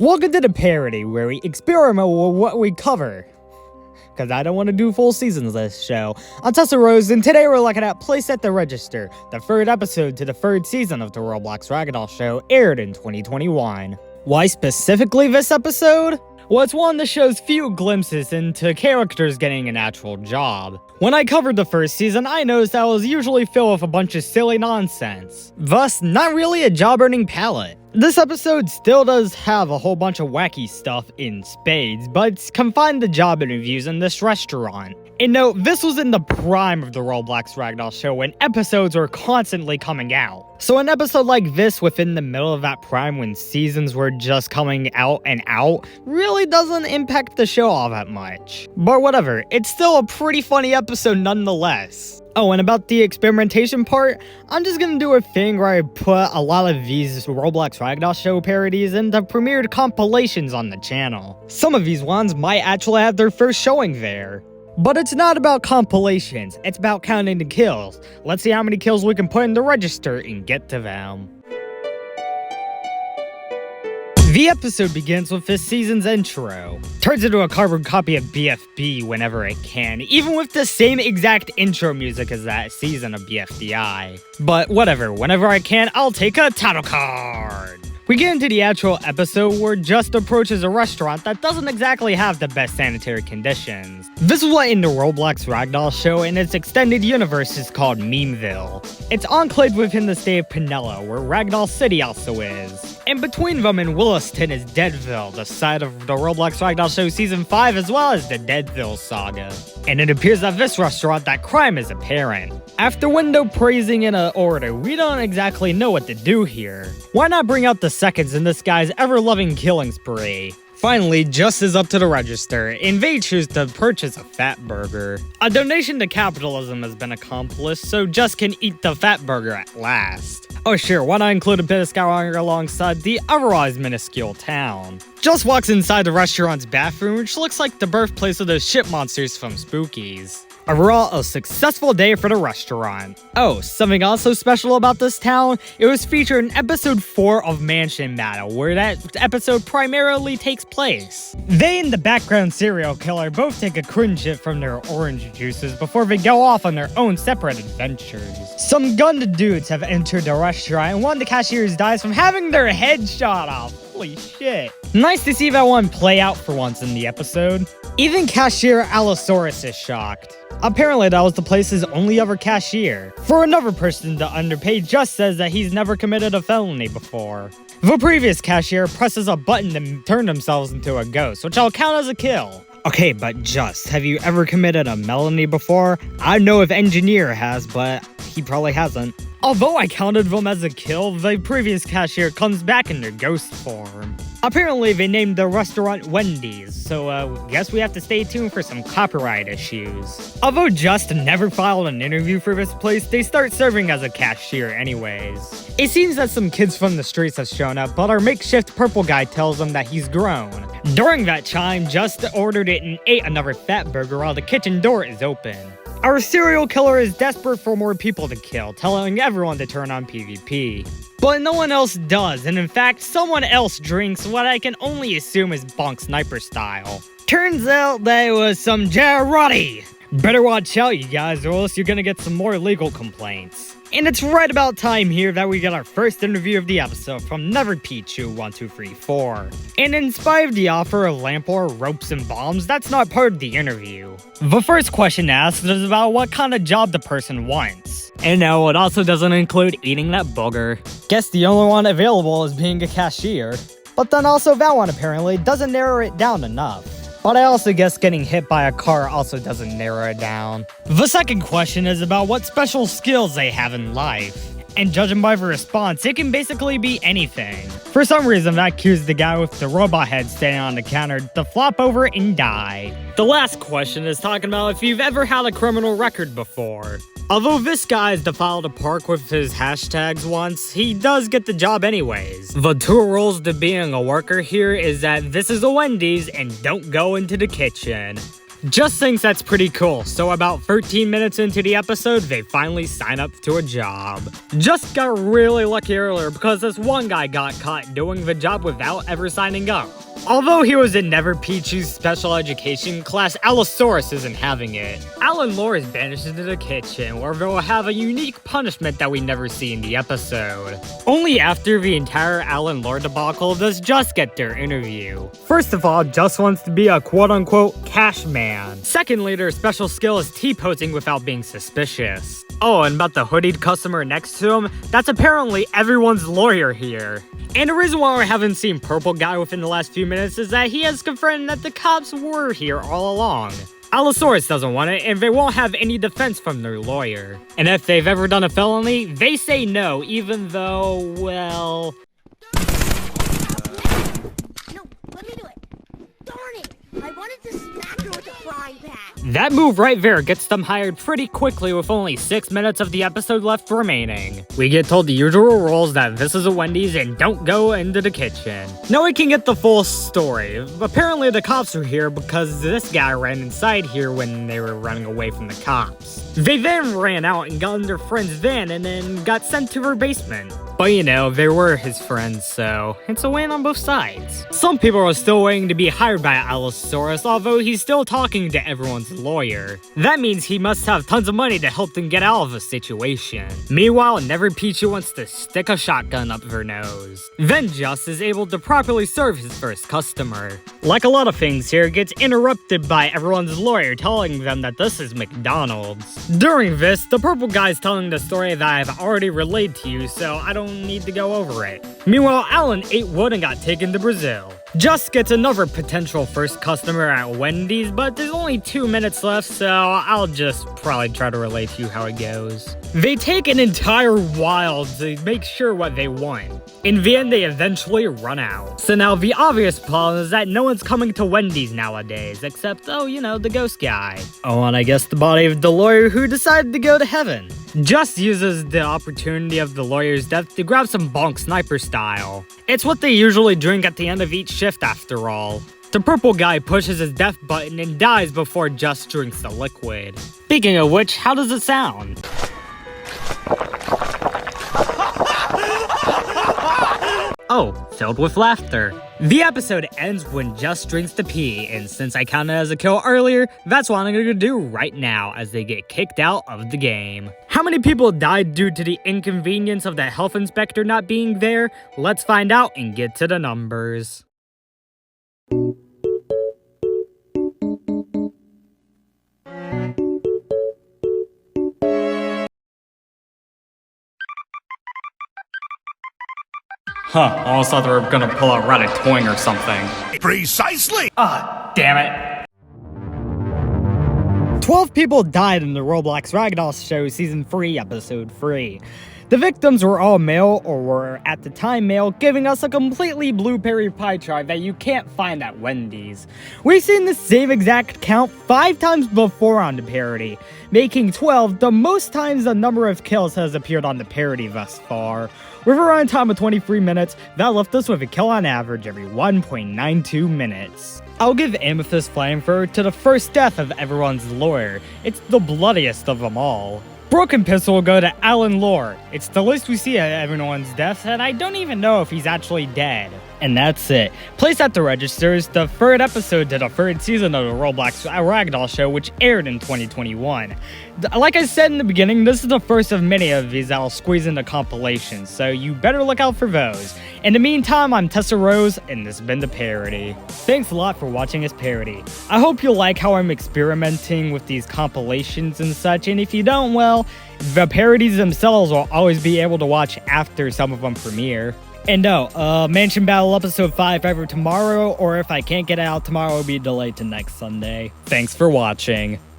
Welcome to the parody, where we experiment with what we cover. Because I don't want to do full seasons of this show. I'm Tessa Rose, and today we're looking at Place at the Register, the third episode to the third season of the Roblox Ragdoll show, aired in 2021. Why specifically this episode? Well, it's one of the show's few glimpses into characters getting an actual job. When I covered the first season, I noticed that it was usually filled with a bunch of silly nonsense. Thus, not really a job-earning palette. This episode still does have a whole bunch of wacky stuff in spades, but it's confined to job interviews in this restaurant. And note, this was in the prime of the Roblox Ragdoll show when episodes were constantly coming out. So an episode like this within the middle of that prime when seasons were just coming out and out really doesn't impact the show all that much. But whatever, it's still a pretty funny episode nonetheless. Oh, and about the experimentation part, I'm just gonna do a thing where I put a lot of these Roblox Ragdoll show parodies into premiered compilations on the channel. Some of these ones might actually have their first showing there. But it's not about compilations, it's about counting the kills. Let's see how many kills we can put in the register and get to them. The episode begins with this season's intro. Turns into a carbon copy of BFB whenever it can, even with the same exact intro music as that season of BFDI. But whatever, whenever I can, I'll take a title card. We get into the actual episode where Just approaches a restaurant that doesn't exactly have the best sanitary conditions. This is what in the Roblox Ragdoll show in its extended universe is called Memeville. It's enclaved within the state of Pinella, where Ragdoll City also is. And between them and Williston is Deadville, the site of the Roblox Ragdoll show Season 5 as well as the Deadville saga. And it appears at this restaurant that crime is apparent. After window praising in an order, we don't exactly know what to do here. Why not bring out the seconds in this guy's ever-loving killing spree? Finally, Just is up to the register, and they choose to purchase a fat burger. A donation to capitalism has been accomplished, so Just can eat the fat burger at last. Oh sure, why not include a bit of Skywalker alongside the otherwise minuscule town? Just walks inside the restaurant's bathroom, which looks like the birthplace of those shit monsters from Spookies. Overall, a successful day for the restaurant. Oh, something also special about this town, it was featured in episode 4 of Mansion Battle, where that episode primarily takes place. They and the background serial killer both take a cringe hit from their orange juices before they go off on their own separate adventures. Some gunned dudes have entered the restaurant, and one of the cashiers dies from having their head shot off. Holy shit. Nice to see that one play out for once in the episode. Even cashier Allosaurus is shocked. Apparently that was the place's only ever cashier. For another person to underpay just says that he's never committed a felony before. The previous cashier presses a button to turn themselves into a ghost, which I'll count as a kill. Okay, but Just, have you ever committed a felony before? I know if Engineer has, but he probably hasn't. Although I counted them as a kill, the previous cashier comes back in their ghost form. Apparently they named the restaurant Wendy's, so guess we have to stay tuned for some copyright issues. Although Just never filed an interview for this place, they start serving as a cashier anyways. It seems that some kids from the streets have shown up, but our makeshift purple guy tells them that he's grown. During that time, Just ordered it and ate another fat burger while the kitchen door is open. Our serial killer is desperate for more people to kill, telling everyone to turn on PvP. But no one else does, and in fact, someone else drinks what I can only assume is bonk sniper style. Turns out that it was some Jarrotti! Better watch out, you guys, or else you're gonna get some more legal complaints. And it's right about time here that we get our first interview of the episode from Never Pichu1234. And in spite of the offer of lamp or ropes and bombs, that's not part of the interview. The first question asked is about what kind of job the person wants. And no, it also doesn't include eating that booger. Guess the only one available is being a cashier. But then also that one apparently doesn't narrow it down enough. But I also guess getting hit by a car also doesn't narrow it down. The second question is about what special skills they have in life. And judging by the response, it can basically be anything. For some reason, that cues the guy with the robot head standing on the counter to flop over and die. The last question is talking about if you've ever had a criminal record before. Although this guy has defiled a park with his hashtags once, he does get the job anyways. The two rules to being a worker here is that this is a Wendy's and don't go into the kitchen. Just thinks that's pretty cool, so about 13 minutes into the episode, they finally sign up to a job. Just got really lucky earlier because this one guy got caught doing the job without ever signing up. Although he was in Never Peachy's special education class, Allosaurus isn't having it. Al and Laura is banished into the kitchen, where they'll have a unique punishment that we never see in the episode. Only after the entire Al and Laura debacle does Just get their interview. First of all, Just wants to be a quote-unquote cash man. Secondly, their special skill is T-posing without being suspicious. Oh, and about the hoodied customer next to him, that's apparently everyone's lawyer here. And the reason why we haven't seen Purple Guy within the last few minutes is that he has confirmed that the cops were here all along. Allosaurus doesn't want it, and they won't have any defense from their lawyer. And if they've ever done a felony, they say no, even though, well... No, let me do it. Darn it! I wanted to smack her with a frying pan. That move right there gets them hired pretty quickly with only 6 minutes of the episode left remaining. We get told the usual rules that this is a Wendy's and don't go into the kitchen. Now we can get the full story. Apparently the cops are here because this guy ran inside here when they were running away from the cops. They then ran out and got in their friend's van and then got sent to her basement. But you know, they were his friends, so it's a win on both sides. Some people are still waiting to be hired by Allosaurus, although he's still talking to everyone's lawyer. That means he must have tons of money to help them get out of the situation. Meanwhile, Never Peachy wants to stick a shotgun up their nose. Then Just is able to properly serve his first customer. Like a lot of things here, gets interrupted by everyone's lawyer telling them that this is McDonald's. During this, the purple guy's telling the story that I've already relayed to you, so I don't need to go over it. Meanwhile, Alan ate wood and got taken to Brazil. Just gets another potential first customer at Wendy's, but there's only 2 minutes left, so I'll just probably try to relate to you how it goes. They take an entire while to make sure what they want. In the end, they eventually run out. So now the obvious problem is that no one's coming to Wendy's nowadays, except, oh, you know, the ghost guy. Oh, and I guess the body of the lawyer who decided to go to heaven. Just uses the opportunity of the lawyer's death to grab some bonk sniper style. It's what they usually drink at the end of each shift after all. The purple guy pushes his death button and dies before Just drinks the liquid. Speaking of which, how does it sound? Oh, filled with laughter. The episode ends when Just drinks the pee, and since I counted as a kill earlier, that's what I'm gonna do right now as they get kicked out of the game. How many people died due to the inconvenience of the health inspector not being there? Let's find out and get to the numbers. Huh, I almost thought they were gonna pull out Ratatouille or something. Precisely! Ah, damn it. 12 people died in the Roblox Ragdoll show Season 3, Episode 3. The victims were all male, or were at the time male, giving us a completely blueberry pie chart that you can't find at Wendy's. We've seen the same exact count 5 times before on the parody, making 12 the most times the number of kills has appeared on the parody thus far. With a run time of 23 minutes, that left us with a kill on average every 1.92 minutes. I'll give Amethyst Flamethrower to the first death of everyone's lawyer. It's the bloodiest of them all. Broken Pistol will go to Alan Lore. It's the least we see of everyone's deaths, and I don't even know if he's actually dead. And that's it. Placed at the registers, the third episode to the third season of the Roblox Ragdoll show, which aired in 2021. Like I said in the beginning, this is the first of many of these that'll squeeze into compilations, so you better look out for those. In the meantime, I'm Tessa Rose, and this has been the parody. Thanks a lot for watching this parody. I hope you like how I'm experimenting with these compilations and such, and if you don't, well, the parodies themselves will always be able to watch after some of them premiere. And no, Mansion Battle Episode 5 either tomorrow, or if I can't get it out tomorrow, it'll be delayed to next Sunday. Thanks for watching.